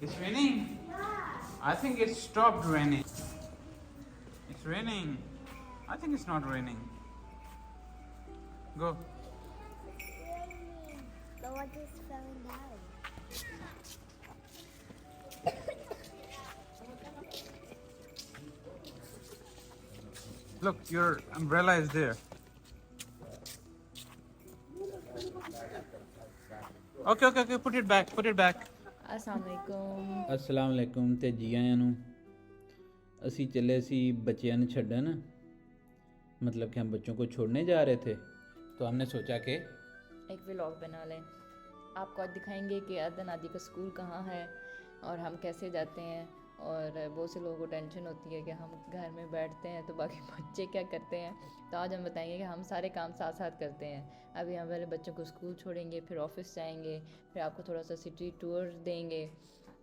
It's raining. I think it stopped raining. It's raining. I think it's not raining. Go. It's raining. The water is falling down. Look, your umbrella is there. Okay. Put it back. अस्सलामुअलैकुम। अस्सलाम वालेकुम ते जी आਇਆਂ ਨੂੰ। ਅਸੀਂ चले सी बच्चियां ਨੂੰ ਛੱਡਣ, मतलब कि हम बच्चों को छोड़ने जा रहे थे, तो हमने सोचा कि एक व्लॉग बना लें। आपको आज दिखाएंगे कि अदन आदि का स्कूल कहाँ है और हम कैसे जाते हैं। और बहुत से लोगों को टेंशन होती है कि हम घर में बैठते हैं तो बाकी बच्चे क्या करते हैं। तो आज हम बताएंगे कि हम सारे काम साथ साथ करते हैं। अभी हम पहले बच्चों को स्कूल छोड़ेंगे, फिर ऑफिस जाएंगे, फिर आपको थोड़ा सा सिटी टूर देंगे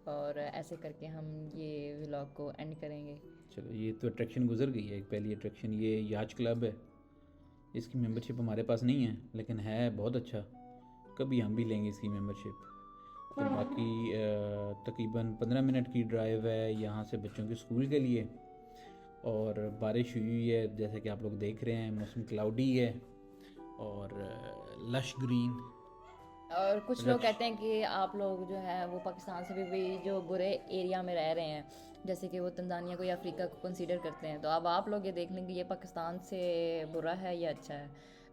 और ऐसे करके हम ये व्लॉग को एंड करेंगे। चलो, ये तो अट्रैक्शन गुजर गई है। एक पहली अट्रैक्शन ये याच क्लब है। इसकी मेंबरशिप हमारे पास नहीं है, लेकिन है बहुत अच्छा। कभी हम भी लेंगे इसकी मेंबरशिप। तो बाकी तकरीबन 15 मिनट की ड्राइव है यहाँ से बच्चों के स्कूल के लिए। और बारिश हुई है, जैसे कि आप लोग देख रहे हैं, मौसम क्लाउडी है और लश ग्रीन। और कुछ लोग कहते हैं कि आप लोग जो है वो पाकिस्तान से भी जो बुरे एरिया में रह रहे हैं, जैसे कि वो तंजानिया को या अफ्रीका को कंसीडर करते हैं। तो अब आप लोग ये देख लें कि ये पाकिस्तान से बुरा है या अच्छा है।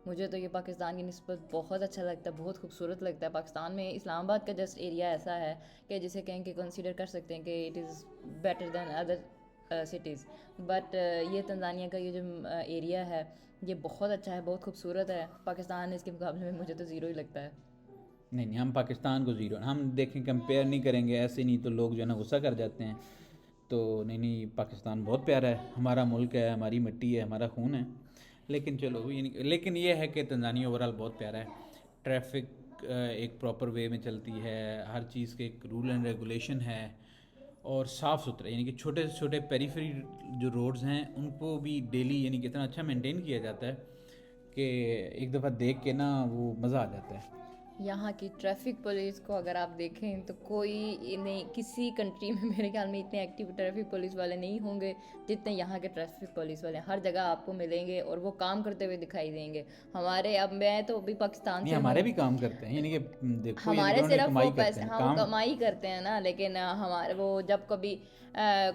मुझे तो ये पाकिस्तान की निस्बत बहुत अच्छा लगता है, बहुत खूबसूरत लगता है। पाकिस्तान में इस्लामाबाद का जस्ट एरिया ऐसा है कि जिसे कहें कि कंसीडर कर सकते हैं कि it is better than other cities. But ये तंजानिया का ये जो एरिया है ये बहुत अच्छा है, बहुत खूबसूरत है। पाकिस्तान इसके मुकाबले में मुझे तो ज़ीरो ही लगता है। नहीं, हम पाकिस्तान को ज़ीरो हम देखें, कंपेयर नहीं करेंगे ऐसे, नहीं तो लोग जो है ना गुस्सा कर जाते हैं। तो नहीं, पाकिस्तान बहुत प्यारा है, हमारा मुल्क है, हमारी मिट्टी है, हमारा खून है। लेकिन चलो, लेकिन ये है कि तंजानिया ओवरऑल बहुत प्यारा है। ट्रैफिक एक प्रॉपर वे में चलती है, हर चीज़ के एक रूल एंड रेगुलेशन है और साफ़ सुथरा, यानी कि छोटे से छोटे पेरीफेरी जो रोड्स हैं उनको भी डेली यानी कि इतना अच्छा मेंटेन किया जाता है कि एक दफ़ा देख के ना वो मज़ा आ जाता है। यहाँ की ट्रैफिक पुलिस को अगर आप देखें तो कोई नहीं, किसी कंट्री में मेरे ख्याल में इतने एक्टिव ट्रैफिक पुलिस वाले नहीं होंगे जितने यहाँ के ट्रैफिक पुलिस वाले हैं। हर जगह आपको मिलेंगे और वो काम करते हुए दिखाई देंगे। हमारे, अब मैं तो अभी पाकिस्तान से हमारे भी काम करते हैं, यानी कि देखो, हमारे सिर्फ वो पैसे, हाँ वो काम कमाई करते हैं ना। लेकिन हमारे वो जब कभी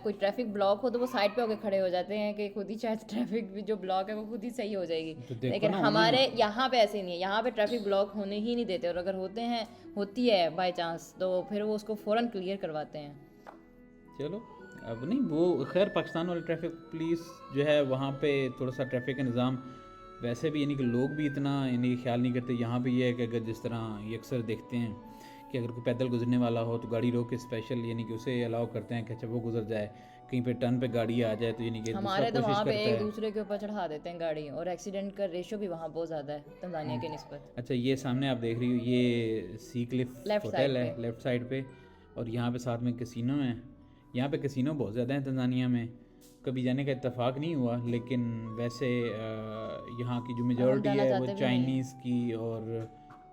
कोई ट्रैफिक ब्लॉक हो तो वो साइड पे होकर खड़े हो जाते हैं कि खुद ही शायद ट्रैफिक भी जो ब्लॉक है वो खुद ही सही हो जाएगी। तो लेकिन हमारे यहाँ पे ऐसे नहीं है, यहाँ पे ट्रैफिक ब्लॉक होने ही नहीं देते। और अगर होती है बाय चांस तो फिर वो उसको फ़ौरन क्लियर करवाते हैं। चलो, अब नहीं, वो खैर पाकिस्तान वाली ट्रैफिक पुलिस जो है वहाँ पे थोड़ा सा ट्रैफिक का निज़ाम वैसे भी, यानी कि लोग भी इतना यानी ख्याल नहीं करते। यहाँ पे ये है कि अगर जिस तरह ये अक्सर देखते हैं कि अगर कोई पैदल गुजरने वाला हो तो गाड़ी रोक के स्पेशल यानी कि उसे अलाउ करते हैं कि अच्छा वो गुजर जाए। कहीं पे टर्न पे गाड़ी आ जाए तो यानी कि हमारे तो वहाँ पे एक दूसरे के ऊपर चढ़ा देते हैं गाड़ी, और एक्सीडेंट का रेशो भी वहाँ बहुत ज़्यादा है तंजानिया के निस्बत। अच्छा, ये सामने आप देख रही हो, ये सी क्लिफ होटल है लेफ़्ट साइड पे, और यहाँ पे साथ में कैसीनो है। यहाँ पे कैसीनो बहुत ज़्यादा है तंजानिया में। कभी जाने का इत्तेफाक नहीं हुआ, लेकिन वैसे यहाँ की जो मेजॉरिटी है वो चाइनीज़ की और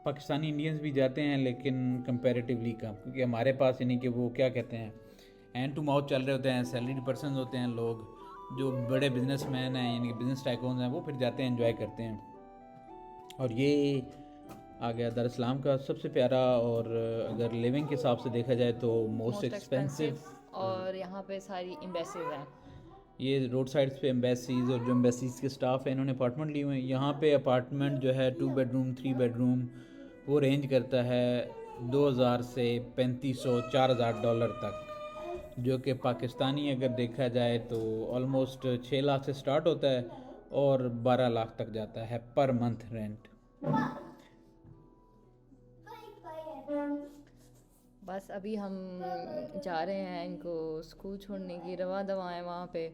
पाकिस्तानी इंडियंस भी जाते हैं, लेकिन कंपैरेटिवली कम, क्योंकि हमारे पास यानी कि वो क्या कहते हैं, हैंड टू माउथ चल रहे होते हैं, सैलरीड पर्सन होते हैं लोग, जो बड़े बिजनेसमैन हैं यानी कि बिजनेस टाइकून्स हैं, वो फिर जाते हैं, एंजॉय करते हैं। और ये आ गया दार इस्लाम का सबसे प्यारा, और अगर लिविंग के हिसाब से देखा जाए तो मोस्ट एक्सपेंसिव। और यहाँ पे सारी एम्बेसीज हैं। ये रोड साइड्स पे एम्बेसीज, और जो एम्बेसीज के स्टाफ हैं इन्होंने अपार्टमेंट लिए हुए हैं। यहाँ पे अपार्टमेंट जो है 2 बेडरूम 3 बेडरूम वो रेंज करता है 2000 से 3500 $4000 तक, जो कि पाकिस्तानी अगर देखा जाए तो ऑलमोस्ट 6 लाख से स्टार्ट होता है और 12 लाख तक जाता है पर मंथ रेंट। बस अभी हम जा रहे हैं इनको स्कूल छोड़ने की रवा दवा है वहाँ पे।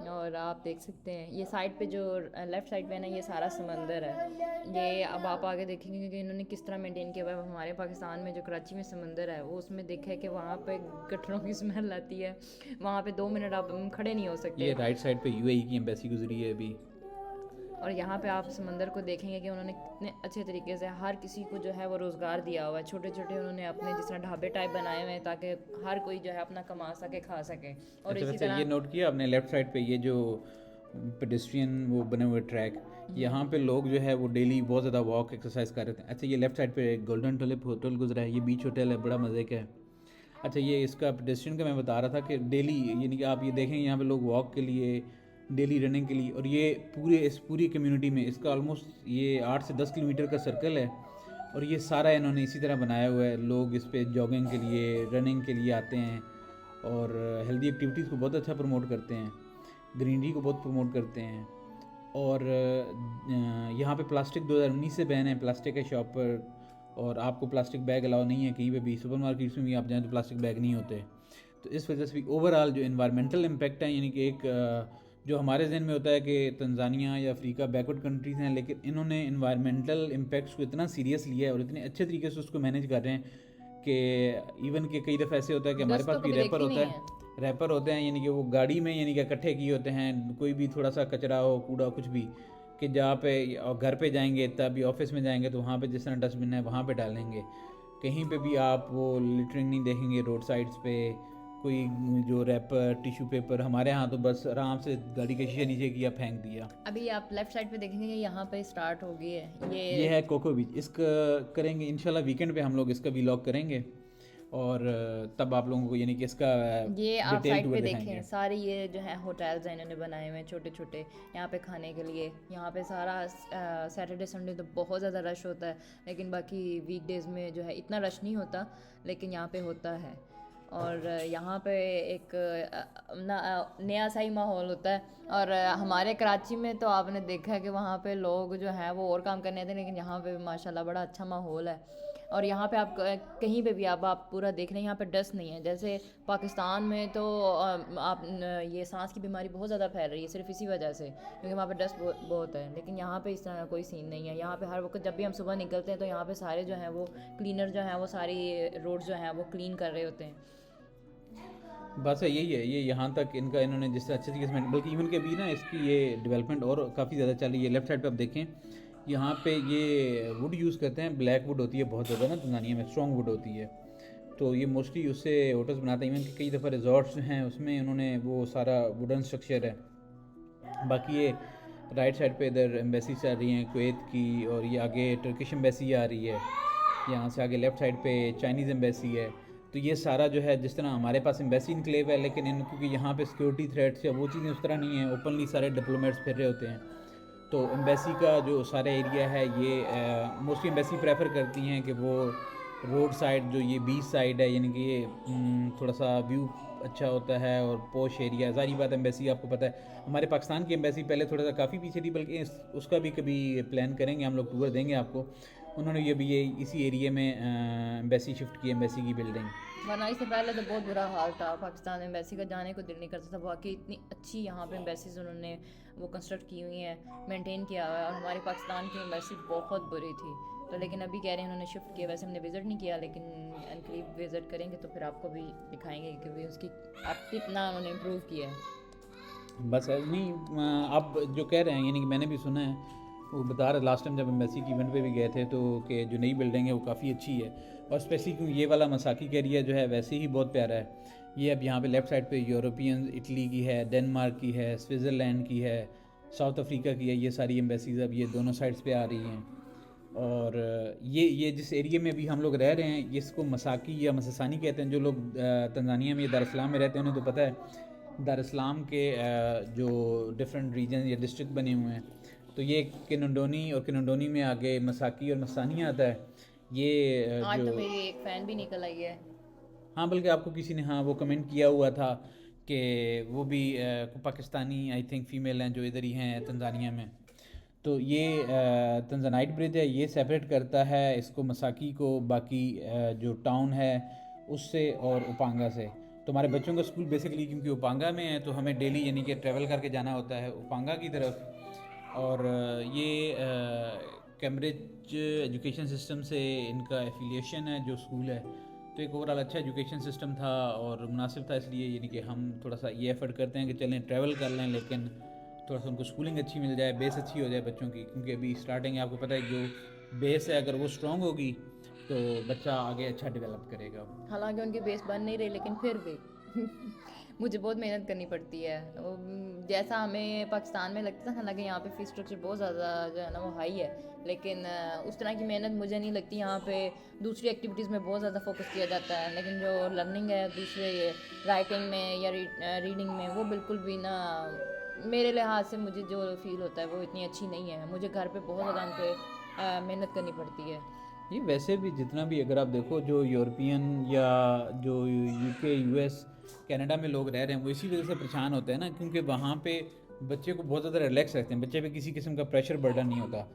और आप देख सकते हैं ये साइड पे जो लेफ़्ट साइड पे है ना, ये सारा समंदर है। ये अब आप आगे देखेंगे कि इन्होंने किस तरह मेंटेन किया हुआ है। हमारे पाकिस्तान में जो कराची में समंदर है वो उसमें देखा है कि वहाँ पे गटरों की स्मेल आती है, वहाँ पे 2 मिनट आप खड़े नहीं हो सकते। ये राइट साइड पे यूएई की एम्बेसी गुजरी है अभी। और यहाँ पे आप समंदर को देखेंगे कि उन्होंने कितने अच्छे तरीके से हर किसी को जो है वो रोज़गार दिया हुआ है। छोटे छोटे उन्होंने अपने जिस तरह ढाबे टाइप बनाए हुए हैं ताकि हर कोई जो है अपना कमा सके, खा सके। और अच्छा, इसी वैसे तरह ये नोट किया आपने लेफ्ट साइड पे ये जो पेडेस्ट्रियन वो बने हुए ट्रैक, यहाँ पे लोग जो है वो डेली बहुत ज़्यादा वॉक एक्सरसाइज कर रहे थे। अच्छा, ये लेफ्ट साइड पे गोल्डन टुलिप होटल गुजरा है, ये बीच होटल है, बड़ा मज़े का है। अच्छा, ये इसका पेडेस्ट्रियन का मैं बता रहा था कि डेली यानी कि आप ये देखेंगे यहाँ पे लोग वॉक के लिए, डेली रनिंग के लिए, और ये इस पूरी कम्युनिटी में इसका ऑलमोस्ट ये 8 से 10 किलोमीटर का सर्कल है और ये सारा इन्होंने इसी तरह बनाया हुआ है। लोग इस पे जॉगिंग के लिए, रनिंग के लिए आते हैं और हेल्दी एक्टिविटीज़ को बहुत अच्छा प्रमोट करते हैं, ग्रीनरी को बहुत प्रमोट करते हैं। और यहाँ पे प्लास्टिक 2019 से बैन है प्लास्टिक के शॉप पर, और आपको प्लास्टिक बैग अलाउ नहीं है कहीं पे भी। सुपरमार्केट्स में भी आप जाएँ तो प्लास्टिक बैग नहीं होते। तो इस वजह से भी ओवरऑल जो इन्वायरमेंटल इम्पैक्ट है, यानी कि एक जो हमारे जहन में होता है कि तंजानिया या अफ्रीका बैकवर्ड कंट्रीज़ हैं, लेकिन इन्होंने इन्वायरमेंटल इम्पैक्ट्स को इतना सीरियस लिया है और इतने अच्छे तरीके से उसको मैनेज कर रहे हैं कि इवन के कई दफ़ा ऐसे होता है कि हमारे पास भी रैपर होते हैं, यानी कि वो गाड़ी में यानी कि इकट्ठे किए होते हैं, कोई भी थोड़ा सा कचरा हो, कूड़ा कुछ भी, कि जहाँ पे घर पे जाएंगे तभी ऑफिस में जाएंगे तो वहाँ पे जिस तरह डस्टबिन है वहाँ पे डालेंगे। कहीं पे भी आप वो लिटरिंग नहीं देखेंगे रोड साइड्स पे, कोई जो रैपर, टिश्यू पेपर। हमारे यहाँ तो बस आराम से गाड़ी के शीशे नीचे किया, फेंक दिया। अभी आप लेफ्ट साइड पे देखेंगे यहाँ पे स्टार्ट हो गई है ये है कोको बीच। इसका करेंगे इंशाल्लाह वीकेंड पे हम लोग इसका व्लॉग करेंगे और तब आप लोगों को यानी कि इसका ये आप साइड पे देखें सारे ये जो है होटल्स हैं इन्होंने बनाए हुए हैं छोटे छोटे यहाँ पे खाने के लिए। यहाँ पे सारा सैटरडे संडे तो बहुत ज़्यादा रश होता है, लेकिन बाकी वीकडेज़ में जो है इतना रश नहीं होता, लेकिन यहाँ पे होता है। और यहाँ पे एक नया सा ही माहौल होता है। और हमारे कराची में तो आपने देखा है कि वहाँ पे लोग जो हैं वो और काम करने आते हैं, लेकिन यहाँ पे माशाल्लाह बड़ा अच्छा माहौल है। और यहाँ पे आप कहीं पे भी आप पूरा देख रहे हैं, यहाँ पे डस्ट नहीं है। जैसे पाकिस्तान में तो आप ये सांस की बीमारी बहुत ज़्यादा फैल रही है सिर्फ इसी वजह से, क्योंकि वहाँ पे डस्ट बहुत है। लेकिन यहाँ पे इस तरह कोई सीन नहीं है। यहाँ पे हर वक्त जब भी हम सुबह निकलते हैं तो यहाँ पे सारे जो हैं वो क्लीनर जो हैं वो सारी रोड जो हैं वो क्लीन कर रहे होते हैं। बस यही है, ये यहाँ तक इन्होंने जिस अच्छे तरीके से, बल्कि इवन के भी ना इसकी ये डेवलपमेंट और काफ़ी ज़्यादा चल रही है। लेफ्ट साइड पे आप देखें यहाँ पे ये वुड यूज़ करते हैं, ब्लैक वुड होती है बहुत ज़्यादा ना तंजानिया में, स्ट्रॉन्ग वुड होती है, तो ये मोस्टली उससे होटल्स बनाते हैं। इवन कि कई दफ़ा रिजॉर्ट्स हैं उसमें उन्होंने वो सारा वुडन स्ट्रक्चर है। बाकी ये राइट साइड पे इधर एम्बेसी आ रही हैं कुवैत की, और ये आगे टर्किश एम्बेसी आ रही है, यहाँ से आगे लेफ़्ट साइड पे चाइनीज़ एम्बेसी है। तो ये सारा जो है जिस तरह हमारे पास एम्बेसी इनक्लेव है, लेकिन क्योंकि यहाँ पे सिक्योरिटी थ्रेट्स या वो चीज़ें उस तरह नहीं है, ओपनली सारे डिप्लोमेट्स फिर रहे होते हैं, तो एम्बेसी का जो सारा एरिया है ये मोस्टली एम्बेसी प्रेफर करती हैं कि वो रोड साइड जो ये बीच साइड है, यानी कि ये थोड़ा सा व्यू अच्छा होता है और पोश एरिया। सारी बात एम्बेसी आपको पता है, हमारे पाकिस्तान की एम्बेसी पहले थोड़ा सा काफ़ी पीछे थी, बल्कि उसका भी कभी प्लान करेंगे हम लोग, टूर देंगे आपको। उन्होंने ये इसी एरिया में एम्बेसी शिफ्ट की, एम्बेसी की बिल्डिंग। वरना इससे पहले तो बहुत बुरा हाल था पाकिस्तान में, एम्बेसी का जाने को दिल नहीं करता था। बाकी इतनी अच्छी यहाँ पे एम्बेसीज उन्होंने वो कंस्ट्रक्ट की हुई हैं, मेंटेन किया हुआ है। और हमारे पाकिस्तान की एम्बेसी बहुत बुरी थी, तो लेकिन अभी कह रहे हैं उन्होंने शिफ्ट किया। वैसे हमने विज़िट नहीं किया, लेकिन एनक्लेव विज़िट करेंगे तो फिर आपको भी दिखाएंगे कि उसकी अब कितना उन्होंने इम्प्रूव किया है। बस नहीं, आप जो कह रहे हैं यानी कि मैंने भी सुना है, वो बता रहे लास्ट टाइम जब एम्बेसी की इवेंट पे भी गए थे तो कि जो नई बिल्डिंग है वो काफ़ी अच्छी है, और स्पेशली क्योंकि ये वाला मसाकी का एरिया जो है वैसे ही बहुत प्यारा है। ये अब यहाँ पे लेफ़्ट साइड पे यूरोपियन, इटली की है, डेनमार्क की है, स्विट्ज़रलैंड की है, साउथ अफ्रीका की है, ये सारी एम्बेसीज अब ये दोनों साइड्स पे आ रही हैं। और ये जिस एरिया में भी हम लोग रह रहे हैं इसको मसाकी या मसासानी कहते हैं। जो लोग तंजानिया में या दार इस्लाम में रहते हैं उन्हें तो पता है दार इस्लाम के जो डिफरेंट रीजन या डिस्ट्रिक्ट बने हुए हैं, तो ये किनोंडोनी, और किनोंडोनी में आगे मसाकी और मसानी आता है। ये आज तो मेरी एक फ़ैन भी निकल आई है। हाँ, बल्कि आपको किसी ने हाँ वो कमेंट किया हुआ था कि वो भी पाकिस्तानी आई थिंक फ़ीमेल हैं जो इधर ही हैं तंजानिया में। तो ये तंजानाइट ब्रिज है, ये सेपरेट करता है इसको मसाकी को बाकी जो टाउन है उससे और उपांगा से। तो हमारे बच्चों का स्कूल बेसिकली क्योंकि उपांगा में है तो हमें डेली यानी कि ट्रैवल करके जाना होता है उपांगा की तरफ। और ये कैम्ब्रिज एजुकेशन सिस्टम से इनका एफिलिएशन है जो स्कूल है, तो एक ओवरऑल अच्छा एजुकेशन सिस्टम था और मुनासिब था, इसलिए यानी कि हम थोड़ा सा ये एफ़र्ट करते हैं कि चलें ट्रैवल कर लें, लेकिन थोड़ा सा उनको स्कूलिंग अच्छी मिल जाए, बेस अच्छी हो जाए बच्चों की, क्योंकि अभी स्टार्टिंग आपको पता है जो बेस है अगर वो स्ट्रॉन्ग होगी तो बच्चा आगे अच्छा डेवलप करेगा। हालांकि उनकी बेस बन नहीं रही, लेकिन फिर भी मुझे बहुत मेहनत करनी पड़ती है। जैसा हमें पाकिस्तान में लगता था, हालांकि यहाँ पे फीस स्ट्रक्चर बहुत ज़्यादा जो है ना वो हाई है, लेकिन उस तरह की मेहनत मुझे नहीं लगती। यहाँ पे दूसरी एक्टिविटीज़ में बहुत ज़्यादा फोकस किया जाता है, लेकिन जो लर्निंग है दूसरे ये राइटिंग में या रीडिंग में, वो बिल्कुल भी ना, मेरे लिहाज से मुझे जो फील होता है वो इतनी अच्छी नहीं है। मुझे घर पे बहुत ज़्यादा उन पर मेहनत करनी पड़ती है। ये वैसे भी जितना भी अगर आप देखो जो यूरोपियन या जो यूके यूएस कनाडा में लोग रह रहे हैं वो इसी वजह से परेशान होते हैं ना, क्योंकि वहाँ पे बच्चे को बहुत ज़्यादा रिलैक्स रखते हैं, बच्चे पे किसी किस्म का प्रेशर बर्डन नहीं होता।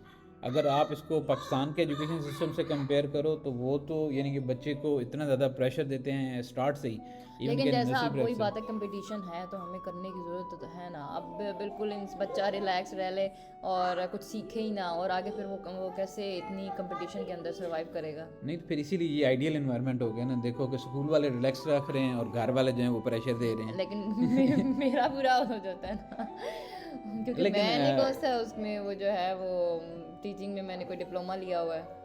अगर आप इसको पाकिस्तान के एजुकेशन सिस्टम से कंपेयर करो तो वो तो यानी कि बच्चे को इतना ज़्यादा प्रेशर देते हैं स्टार्ट से ही। लेकिन जैसा आप वही बात है, कंपटीशन है तो हमें करने की ज़रूरत तो है ना। अब बिल्कुल बच्चा रिलैक्स रह ले और कुछ सीखे ही ना, और आगे फिर वो कैसे इतनी कंपटीशन के अंदर सर्वाइव करेगा। नहीं तो फिर इसीलिए ये आइडियल इन्वायरमेंट हो गया ना। देखो कि स्कूल वाले रिलैक्स रख रहे हैं और घर वाले जो हैं वो प्रेशर दे रहे हैं। लेकिन मेरा बुरा हो जाता है ना, क्योंकि मैंने कौन सा उसमें वो जो है वो टीचिंग में मैंने कोई डिप्लोमा लिया हुआ है।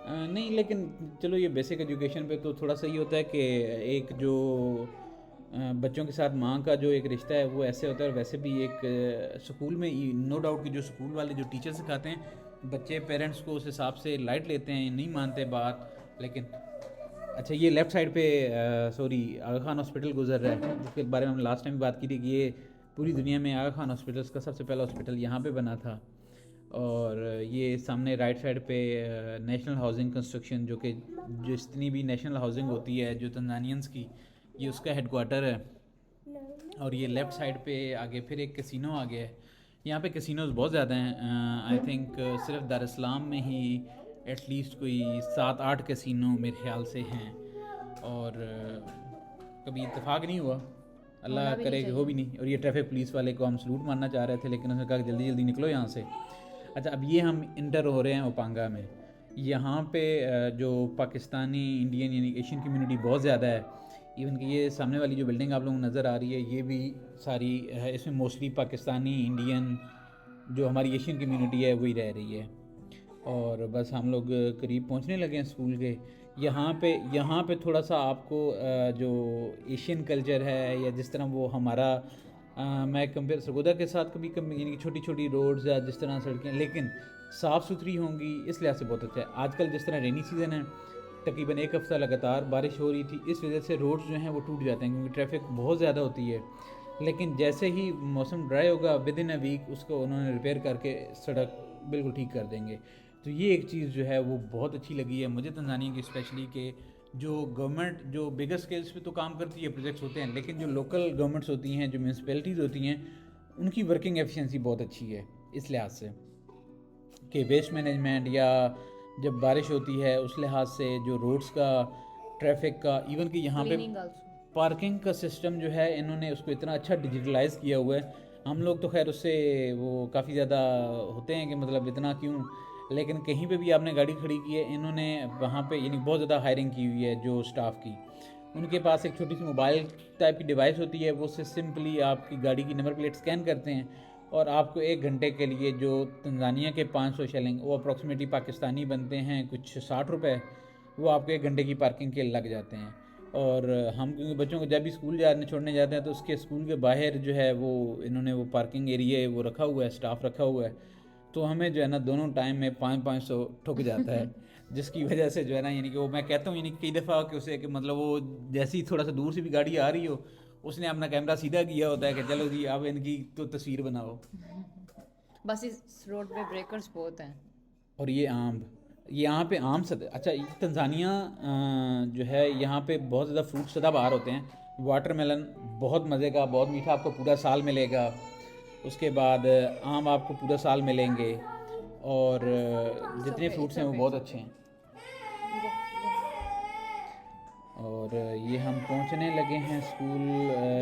नहीं, लेकिन चलो ये बेसिक एजुकेशन पे तो थोड़ा सा ये होता है कि एक जो बच्चों के साथ माँ का जो एक रिश्ता है वो ऐसे होता है। और वैसे भी एक स्कूल में नो डाउट कि जो स्कूल वाले जो टीचर सिखाते हैं बच्चे पेरेंट्स को उस हिसाब से लाइट लेते हैं, नहीं मानते बात। लेकिन अच्छा, ये लेफ़्ट साइड पे सॉरी आगा खान हॉस्पिटल गुजर रहा है, जिसके बारे में हम लास्ट टाइम बात की थी कि ये पूरी दुनिया में आगा खान हॉस्पिटल्स का सबसे पहला हॉस्पिटल यहाँ पे बना था। और ये सामने राइट साइड पे नेशनल हाउसिंग कंस्ट्रक्शन, जो कि जितनी भी नेशनल हाउसिंग होती है जो तंजानियंस की, ये उसका हेडक्वार्टर है। और ये लेफ़्ट साइड पे आगे फिर एक कैसीनो आ गया है। यहाँ पे कैसीनोज बहुत ज़्यादा हैं। आई थिंक सिर्फ दार इस्लाम में ही एटलीस्ट कोई 7-8 कैसीनो मेरे ख्याल से हैं। और कभी इत्तेफाक नहीं हुआ, अल्लाह करे कि हो भी नहीं। और ये ट्रैफिक पुलिस वाले को हम सलूट मारना चाह रहे थे, लेकिन उसने कहा जल्दी जल्दी निकलो यहाँ से। अच्छा, अब ये हम इंटर हो रहे हैं ओपांगा में। यहाँ पे जो पाकिस्तानी इंडियन यानी एशियन कम्युनिटी बहुत ज़्यादा है। इवन कि ये सामने वाली जो बिल्डिंग आप लोगों को नज़र आ रही है ये भी सारी है, इसमें मोस्टली पाकिस्तानी इंडियन जो हमारी एशियन कम्युनिटी है वही रह रही है। और बस हम लोग करीब पहुँचने लगे हैं स्कूल के। यहाँ पे थोड़ा सा आपको जो एशियन कल्चर है या जिस तरह वो हमारा मैं कंपेयर सरगोदा के साथ कभी यानी कि छोटी छोटी रोड्स या जिस तरह सड़कें, लेकिन साफ़ सुथरी होंगी इस लिहाज से बहुत अच्छा है। आजकल जिस तरह रेनी सीज़न है, तकरीबन 1 हफ़्ता लगातार बारिश हो रही थी, इस वजह से रोड्स जो हैं वो टूट जाते हैं क्योंकि ट्रैफिक बहुत ज़्यादा होती है। लेकिन जैसे ही मौसम ड्राई होगा विदिन अ वीक उसको उन्होंने रिपेयर करके सड़क बिल्कुल ठीक कर देंगे। तो ये एक चीज़ जो है वो बहुत अच्छी लगी है मुझे तंजानिया की, स्पेशली कि जो गवर्नमेंट जो बिगर स्केल्स पे तो काम करती है, प्रोजेक्ट्स होते हैं, लेकिन जो लोकल गवर्नमेंट्स होती हैं, जो म्यूनसिपैलिटीज़ होती हैं, उनकी वर्किंग एफिशिएंसी बहुत अच्छी है इस लिहाज से कि वेस्ट मैनेजमेंट या जब बारिश होती है उस लिहाज से जो रोड्स का, ट्रैफिक का, इवन कि यहाँ पे पार्किंग का सिस्टम जो है इन्होंने उसको इतना अच्छा डिजिटलाइज किया हुआ है। हम लोग तो खैर उससे वो काफ़ी ज़्यादा होते हैं कि मतलब इतना क्यों, लेकिन कहीं पे भी आपने गाड़ी खड़ी की है इन्होंने वहाँ पे यानी बहुत ज़्यादा हायरिंग की हुई है जो स्टाफ की। उनके पास एक छोटी सी मोबाइल टाइप की डिवाइस होती है, वो उससे सिंपली आपकी गाड़ी की नंबर प्लेट स्कैन करते हैं और आपको 1 घंटे के लिए जो तंजानिया के 500 शिलिंग वो अप्रॉक्सीमेटली पाकिस्तानी बनते हैं कुछ 60 रुपये, वो आपको 1 घंटे की पार्किंग के लग जाते हैं। और हम क्योंकि बच्चों को जब भी स्कूल छोड़ने जाते हैं तो उसके स्कूल के बाहर जो है वो इन्होंने वो पार्किंग एरिया वो रखा हुआ है, स्टाफ रखा हुआ है, तो हमें जो है ना दोनों टाइम में 500 ठुक जाता है जिसकी वजह से जो है ना यानी कि वो मैं कहता हूँ यानी कई दफ़ा कि उसे कि मतलब वो जैसी थोड़ा सा दूर से भी गाड़ी आ रही हो उसने अपना कैमरा सीधा किया होता है कि चलो जी अब इनकी तो तस्वीर बनाओ। बस इस रोड पे ब्रेकर्स बहुत हैं। और ये यहाँ पे आम अच्छा तंजानिया जो है यहाँ पे बहुत ज़्यादा फ्रूट सदाबहार होते हैं। वाटरमेलन बहुत मज़े का, बहुत मीठा, आपको पूरा साल मिलेगा। उसके बाद आम आपको पूरा साल मिलेंगे और जितने फ्रूट्स हैं वो बहुत अच्छे हैं। और ये हम पहुंचने लगे हैं स्कूल।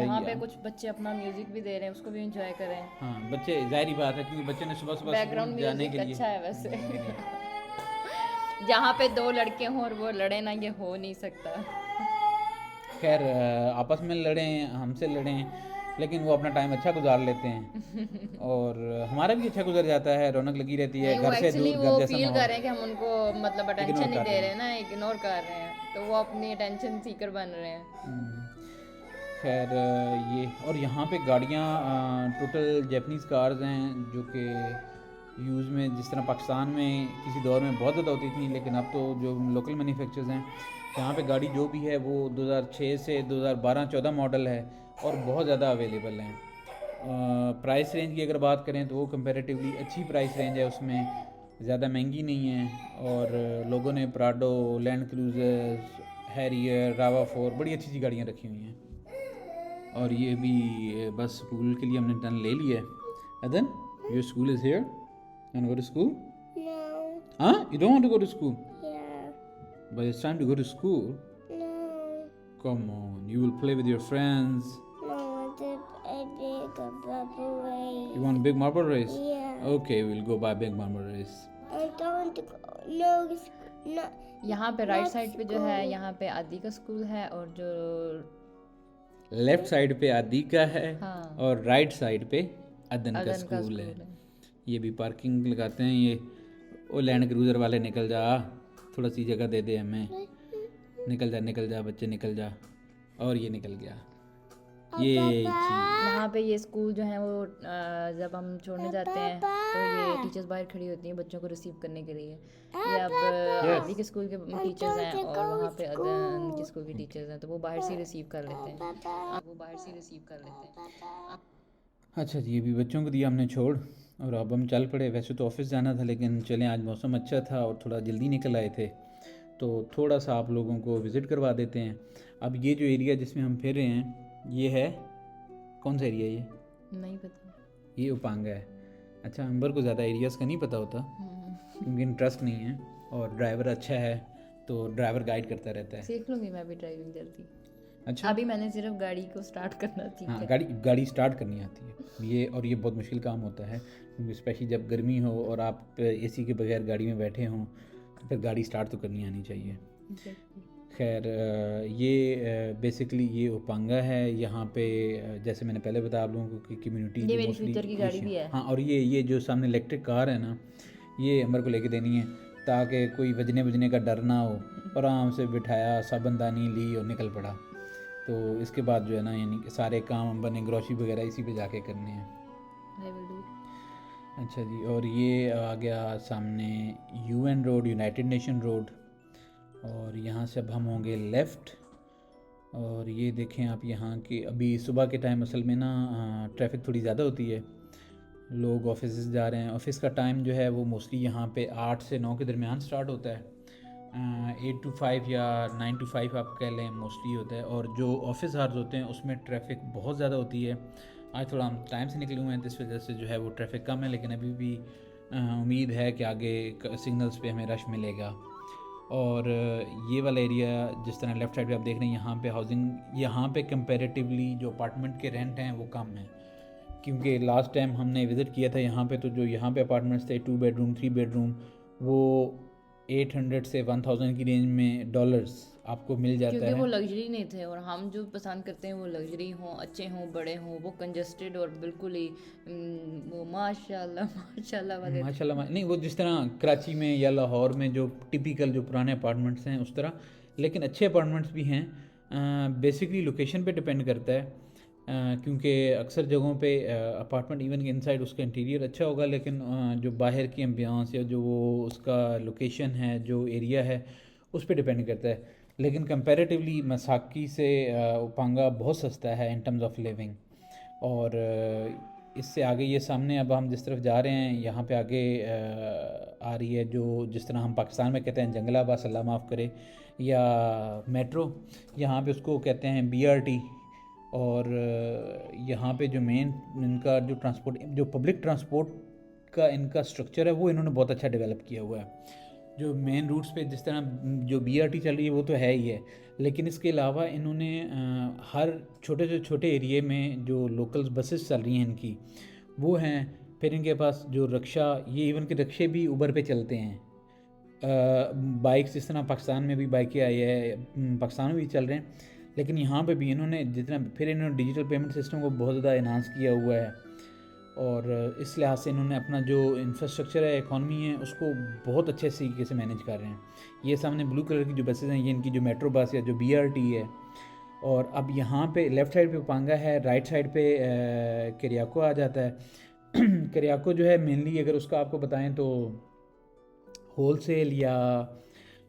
यहाँ पे कुछ बच्चे अपना म्यूजिक भी दे रहे हैं, उसको भी एंजॉय करें। हाँ, बच्चे जाहिर बात है क्योंकि बच्चे ने सुबह सुबह बैकग्राउंड जाने के लिए अच्छा है वैसे जहाँ पे 2 लड़के हों और वो लड़े ना, ये हो नहीं सकता। खैर आपस में लड़ें, हमसे लड़ें, लेकिन वो अपना टाइम अच्छा गुजार लेते हैं और हमारा भी अच्छा गुजर जाता है, रौनक लगी रहती है। नहीं, वो घर से एक्चुअली दूर, वो घर जैसा फील कर माहौल। रहे हैं कि हम उनको मतलब अटेंशन Ignore नहीं कर दे रहे रहे हैं ना, इग्नोर कर रहे हैं, तो वो अपनी अटेंशन सीकर बन रहे हैं। खैर ये और यहाँ पे गाड़ियाँ टोटल जापानीज़ कार्स हैं जो कि यूज़ में जिस तरह पाकिस्तान में किसी दौर में बहुत ज़्यादा होती थी, लेकिन अब तो जो लोकल मैन्युफैक्चरर्स हैं यहाँ पे गाड़ी जो भी है वो 2006 से 2012-14 मॉडल है और बहुत ज़्यादा अवेलेबल हैं। प्राइस रेंज की अगर बात करें तो वो कंपैरेटिवली अच्छी प्राइस रेंज है, उसमें ज़्यादा महंगी नहीं है। और लोगों ने प्राडो, लैंड क्रूज़र, हैरियर, रावा 4 बड़ी अच्छी अच्छी गाड़ियाँ रखी हुई हैं। और ये भी बस स्कूल के लिए हमने टर्न ले लिया है। अदन, your school is here, you want to go to school? No. Huh? You don't want to go to school? Yeah. But it's time to go to school. No. Come on, you will play with your friends. No, I big a bubble race. You want a big marble race? Yeah. Okay, we'll go buy a big marble race. I don't go. No. No. यहाँ पे right Let's side पे जो है go. यहाँ पे आदि का school है, और जो लेफ्ट साइड पे आदि का है हाँ। और राइट साइड पे अदन का अदन का स्कूल स्कूल है। है। ये भी पार्किंग लगाते हैं ये। ओ लैंड क्रूज़र वाले निकल जा, थोड़ा सी जगह दे दे हमें। निकल जा बच्चे, निकल जा। और ये निकल गया। ये चीज़ यहाँ पे ये स्कूल जो है वो जब हम छोड़ने जाते हैं तो ये टीचर्स बाहर खड़ी होती हैं बच्चों को रिसीव करने के लिए। ये अब आदि के स्कूल के टीचर्स हैं और वहाँ पे अदन के स्कूल के टीचर्स हैं, तो वो बाहर से रिसीव कर लेते हैं। अच्छा जी, अभी बच्चों को दिया हमने छोड़ और अब हम चल पड़े। वैसे तो ऑफिस जाना था, लेकिन चलें आज मौसम अच्छा था और थोड़ा जल्दी निकल आए थे, तो थोड़ा सा आप लोगों को विज़िट करवा देते हैं। अब ये जो एरिया जिसमें हम फिर रहे हैं ये है, कौन सा एरिया ये? नहीं पता। ये उपांगा है। अच्छा, अंबर को ज़्यादा एरियाज़ का नहीं पता होता क्योंकि इंटरेस्ट नहीं है, और ड्राइवर अच्छा है तो ड्राइवर गाइड करता रहता है। सीख लूँगी मैं भी ड्राइविंग जल्दी। अच्छा, अभी मैंने सिर्फ गाड़ी को स्टार्ट करना सीखा हाँ, है। गाड़ी स्टार्ट करनी आती है ये, और ये बहुत मुश्किल काम होता है क्योंकि स्पेशली जब गर्मी हो और आप एसी के बगैर गाड़ी में बैठे हों तो फिर गाड़ी स्टार्ट तो करनी आनी चाहिए। खैर ये बेसिकली ये उपांगा है। यहाँ पे जैसे मैंने पहले बताया आप लोगों को कि कम्युनिटी ये मेरी फ्यूचर की गाड़ी भी है। हाँ, और ये जो सामने इलेक्ट्रिक कार है ना, ये अंबर को लेके देनी है ताकि कोई बजने का डर ना हो, और आराम से बिठाया, साबुनदानी ली और निकल पड़ा। तो इसके बाद जो है ना, यानी कि सारे काम अंबर ने ग्रोसरी वगैरह इसी पे जाके करने हैं। I will do। अच्छा जी, और ये आ गया सामने UN road, United nation road, और यहाँ से अब हम होंगे लेफ़्ट। और ये देखें आप यहाँ की अभी सुबह के टाइम असल में ना ट्रैफिक थोड़ी ज़्यादा होती है, लोग ऑफिस जा रहे हैं। ऑफिस का टाइम जो है वो मोस्टली यहाँ पे 8 से 9 के दरमियान स्टार्ट होता है। 8 to 5 या 9 to 5 आप कह लें मोस्टली होता है, और जो ऑफिस आवर्स होते हैं उसमें ट्रैफिक बहुत ज़्यादा होती है। आज थोड़ा हम टाइम से निकले हुए हैं तो इस वजह से जो है वो ट्रैफिक कम है, लेकिन अभी भी उम्मीद है कि आगे सिग्नल्स पे हमें रश मिलेगा। और ये वाला एरिया जिस तरह लेफ़्ट साइड पे आप देख रहे हैं, यहाँ पे हाउसिंग, यहाँ पे कंपैरेटिवली जो अपार्टमेंट के रेंट हैं वो कम हैं, क्योंकि लास्ट टाइम हमने विज़िट किया था यहाँ पे, तो जो यहाँ पे अपार्टमेंट्स थे 2 बेडरूम 3 बेडरूम वो 800 से 1000 की रेंज में डॉलर्स आपको मिल जाता क्योंकि है। वो लग्जरी नहीं थे, और हम जो पसंद करते हैं वो लग्जरी हों, अच्छे हों, बड़े हों, वो कंजस्टेड और बिल्कुल ही वो माशाल्लाह वाले। माशाल्लाह नहीं, वो जिस तरह कराची में या लाहौर में जो टिपिकल जो पुराने अपार्टमेंट्स हैं उस तरह, लेकिन अच्छे अपार्टमेंट्स भी हैं। बेसिकली लोकेशन पे डिपेंड करता है, क्योंकि अक्सर जगहों पे अपार्टमेंट इवन के इनसाइड उसका इंटीरियर अच्छा होगा, लेकिन जो बाहर की एम्बियंस या जो वो उसका लोकेशन है, जो एरिया है, उस पर डिपेंड करता है। लेकिन कंपैरेटिवली मसाकी से उपांगा बहुत सस्ता है इन टर्म्स ऑफ लिविंग। और इससे आगे ये सामने अब हम जिस तरफ जा रहे हैं, यहाँ पे आगे आ रही है जो जिस तरह हम पाकिस्तान में कहते हैं जंगलाबाद, अल्लाह माफ़ करे, या मेट्रो, यहाँ पे उसको कहते हैं BRT। और यहाँ पे जो मेन इनका जो ट्रांसपोर्ट, जो पब्लिक ट्रांसपोर्ट का इनका स्ट्रक्चर है वो इन्होंने बहुत अच्छा डेवलप किया हुआ है। जो मेन रूट्स पे जिस तरह जो BRT चल रही है वो तो है ही है, लेकिन इसके अलावा इन्होंने हर छोटे से छोटे एरिए में जो लोकल्स बसेस चल रही हैं इनकी वो हैं। फिर इनके पास जो रक्षा, ये इवन के रक्षे भी उबर पे चलते हैं। बाइक्स जिस तरह पाकिस्तान में भी बाइकें आई है, पाकिस्तान में भी चल रहे हैं, लेकिन यहाँ पे भी इन्होंने इन्होंने डिजिटल पेमेंट सिस्टम को बहुत ज़्यादा इन्हांस किया हुआ है, और इस लिहाज से इन्होंने अपना जो इंफ्रास्ट्रक्चर है, इकॉनमी है, उसको बहुत अच्छे तरीके से मैनेज कर रहे हैं। ये सामने ब्लू कलर की जो बसेज़ हैं, ये इनकी जो मेट्रो बस या जो BRT है। और अब यहाँ पे लेफ़्ट साइड पे पांगा है, राइट साइड पे करियाको आ जाता है। करियाको जो है मेनली अगर उसका आपको बताएं तो होलसेल या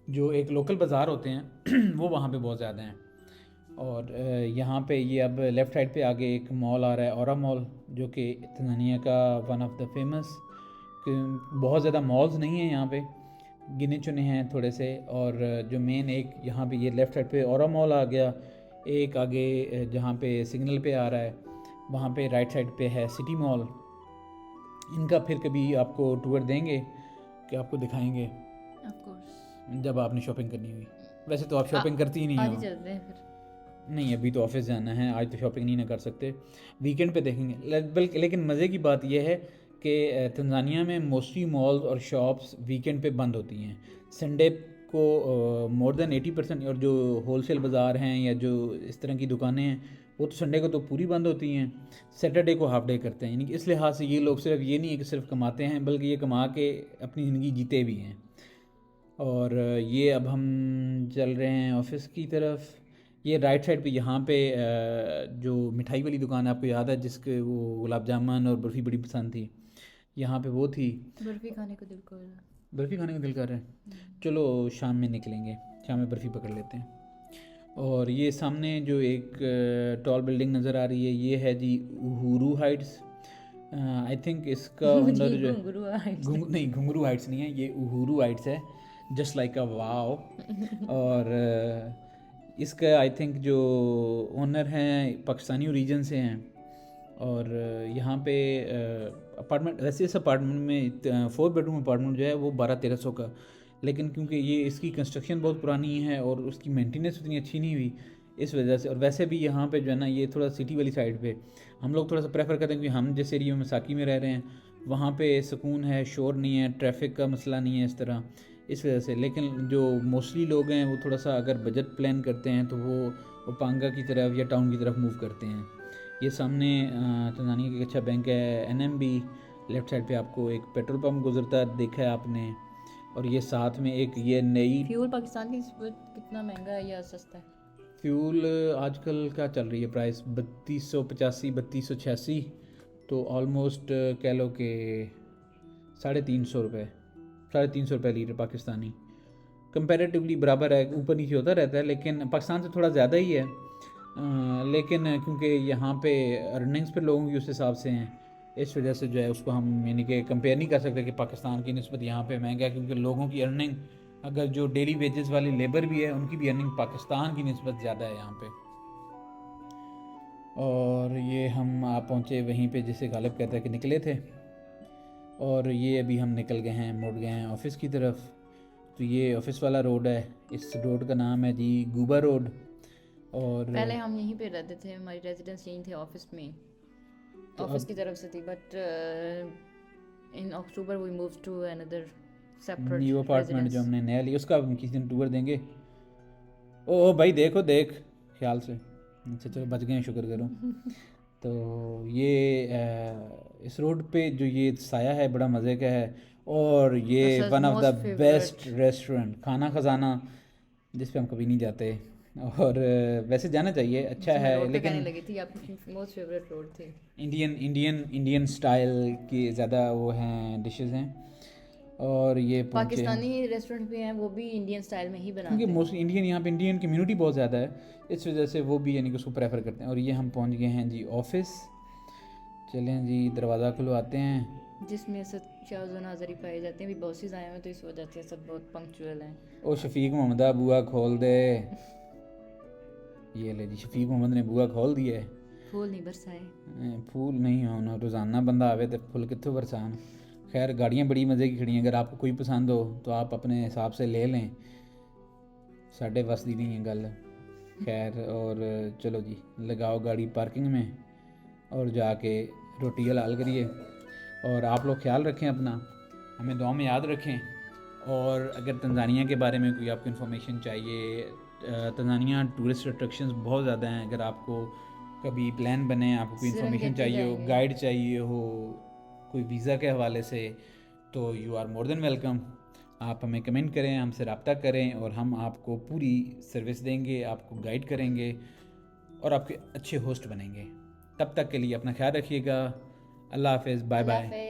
जो एक लोकल बाज़ार होते हैं वो वहाँ पे बहुत ज़्यादा हैं। और यहाँ पे ये अब लेफ़्ट साइड पे आगे एक मॉल आ रहा है, औरा मॉल, जो कि तंजानिया का वन ऑफ द फेमस, बहुत ज़्यादा मॉल्स नहीं हैं यहाँ पे, गिने चुने हैं थोड़े से। और जो मेन एक यहाँ पे ये लेफ़्ट साइड पे औरा मॉल आ गया, एक आगे जहाँ पे सिग्नल पे आ रहा है वहाँ पे राइट साइड पे है सिटी मॉल। इनका फिर कभी आपको टूर देंगे कि आपको दिखाएंगे ऑफ कोर्स, जब आपने शॉपिंग करनी हुई। वैसे तो आप शॉपिंग करती ही नहीं आज हो। चलते हैं फिर। नहीं, अभी तो ऑफिस जाना है, आज तो शॉपिंग नहीं ना कर सकते, वीकेंड पे देखेंगे। बल्कि लेकिन मज़े की बात यह है कि तंजानिया में मोस्टली मॉल्स और शॉप्स वीकेंड पे बंद होती हैं। संडे को मोर देन 80%, और जो होलसेल बाज़ार हैं या जो इस तरह की दुकानें हैं वो तो संडे को तो पूरी बंद होती हैं, सैटरडे को हाफ डे करते हैं। यानी कि इस लिहाज से ये लोग सिर्फ ये नहीं है कि सिर्फ कमाते हैं, बल्कि ये कमा के अपनी ज़िंदगी जीते भी हैं। और ये अब हम चल रहे हैं ऑफिस की तरफ। ये राइट साइड पे यहाँ पे जो मिठाई वाली दुकान है, आपको याद है जिसके वो गुलाब जामुन और बर्फ़ी बड़ी पसंद थी, यहाँ पे वो थी। बर्फ़ी खाने को दिल कर रहा है। बर्फ़ी खाने का दिल कर रहा है, चलो शाम में निकलेंगे, शाम में बर्फ़ी पकड़ लेते हैं। और ये सामने जो एक टॉल बिल्डिंग नज़र आ रही है, ये है जी उहुरू हाइट्स। आई थिंक इसका ओनर जो नहीं, घुंगरू हाइट्स नहीं है, ये उहुरू हाइट्स है, जस्ट लाइक अ वाव। और इसका आई थिंक जो ओनर हैं पाकिस्तानी ओरिजिन से हैं। और यहाँ पे अपार्टमेंट, वैसे इस अपार्टमेंट में 4 बेडरूम अपार्टमेंट जो है वो 1200-1300 का, लेकिन क्योंकि ये इसकी कंस्ट्रक्शन बहुत पुरानी है और उसकी मेंटेनेंस उतनी अच्छी नहीं हुई इस वजह से। और वैसे भी यहाँ पे जो है ना, ये थोड़ा सिटी वाली साइड पे हम लोग थोड़ा सा प्रेफर करते हैं, क्योंकि हम जिस एरिया में साकी में रह रहे हैं वहाँ पे सुकून है, शोर नहीं है, ट्रैफिक का मसला नहीं है इस तरह, इस वजह से। लेकिन जो मोस्टली लोग हैं वो थोड़ा सा अगर बजट प्लान करते हैं तो वो पांगा की तरफ या टाउन की तरफ मूव करते हैं। ये सामने तंजानिया का एक अच्छा बैंक है NMB, लेफ़्ट साइड पे आपको एक पेट्रोल पंप गुजरता देखा है आपने। और ये साथ में एक ये नई फ्यूल पाकिस्तान की कितना महंगा है या सस्ता है? फ्यूल आजकल क्या चल रही है प्राइस, 3285 3286, तो ऑलमोस्ट कह लो कि 350 रुपये, 350 रुपये लीटर पाकिस्तानी। कंपैरेटिवली बराबर है, ऊपर नीचे होता रहता है, लेकिन पाकिस्तान से थोड़ा ज़्यादा ही है। लेकिन क्योंकि यहाँ पे अर्निंग्स पे लोगों की उस हिसाब से हैं, इस वजह से जो है उसको हम यानी कि कंपेयर नहीं कर सकते कि पाकिस्तान की निस्बत यहाँ पे महंगा है, क्योंकि लोगों की अर्निंग, अगर जो डेली वेजेस वाली लेबर भी है उनकी भी अर्निंग पाकिस्तान की निस्बत ज़्यादा है यहाँ पे। और ये हम आप पहुँचे वहीं पे जिसे गालिब कहता है कि निकले थे, और ये अभी हम निकल गए हैं, मुड़ गए हैं ऑफिस की तरफ। तो ये ऑफिस वाला रोड है, इस रोड का नाम है जी गूबा रोड। और पहले हम यहीं पे रहते थे, हमारी रेजिडेंस यहीं थे ऑफिस में, ऑफिस की तरफ से थी, but in October we move to another separate new apartment जो हमने नया लिया, उसका हम किसी दिन टूर देंगे। ओ भाई देखो देख ख्याल से, अच्छा चलो बच गए, शुक्र करो। तो ये इस रोड पे जो ये साया है बड़ा मज़े का है, और ये one of the best restaurant, खाना खजाना, जिस पे हम कभी नहीं जाते, और वैसे जाना चाहिए, अच्छा है। लेकिन लगी थी आपकी मोस्ट फेवरेट रोड थी। इंडियन स्टाइल की ज़्यादा वो हैं डिशेस हैं। और ये पाकिस्तानी रेस्टोरेंट भी हैं, वो भी इंडियन स्टाइल में ही बनाते हैं, क्योंकि मोस्टली इंडियन, यहाँ पे इंडियन कम्युनिटी बहुत ज़्यादा है, इस वजह से वो भी यानी कि उसको प्रेफर करते हैं। और ये हम पहुँच गए हैं जी ऑफिस, चलें जी दरवाज़ा खुलवाते हैं, जिसमें शाहजहां नाजरी पाए जाते हैं। भी बॉसेस आए हुए तो इस वजह से सब बहुत पंक्चुअल हैं। ओ शफीक मोहम्मद बुआ खोल दे, ये ले जी शफीक मोहम्मद ने बुआ खोल दिया है। फूल नहीं बरसाए, फूल नहीं होना, रोज़ाना बंदा आवे तो फुल कितों बरसान। खैर गाड़ियाँ बड़ी मज़े की खड़ी हैं, अगर आपको कोई पसंद हो तो आप अपने हिसाब से ले लें, साढ़े बस दी नहीं है गल। खैर और चलो जी लगाओ गाड़ी पार्किंग में और जाके रोटी हलाल करिए। और आप लोग ख्याल रखें अपना, हमें दुआ में याद रखें। और अगर तंजानिया के बारे में कोई आपको इन्फॉर्मेशन चाहिए तंजानिया टूरिस्ट अट्रैक्शंस बहुत ज़्यादा हैं। अगर आपको कभी प्लान बने, आपको कोई इन्फॉर्मेशन चाहिए हो, गाइड चाहिए हो कोई वीज़ा के हवाले से, तो you are more than welcome. आप हमें कमेंट करें, हमसे रब्ता करें और हम आपको पूरी सर्विस देंगे, आपको गाइड करेंगे और आपके अच्छे होस्ट बनेंगे। तब तक के लिए अपना ख्याल रखिएगा। अल्लाह हाफ़िज़, बाय बाय।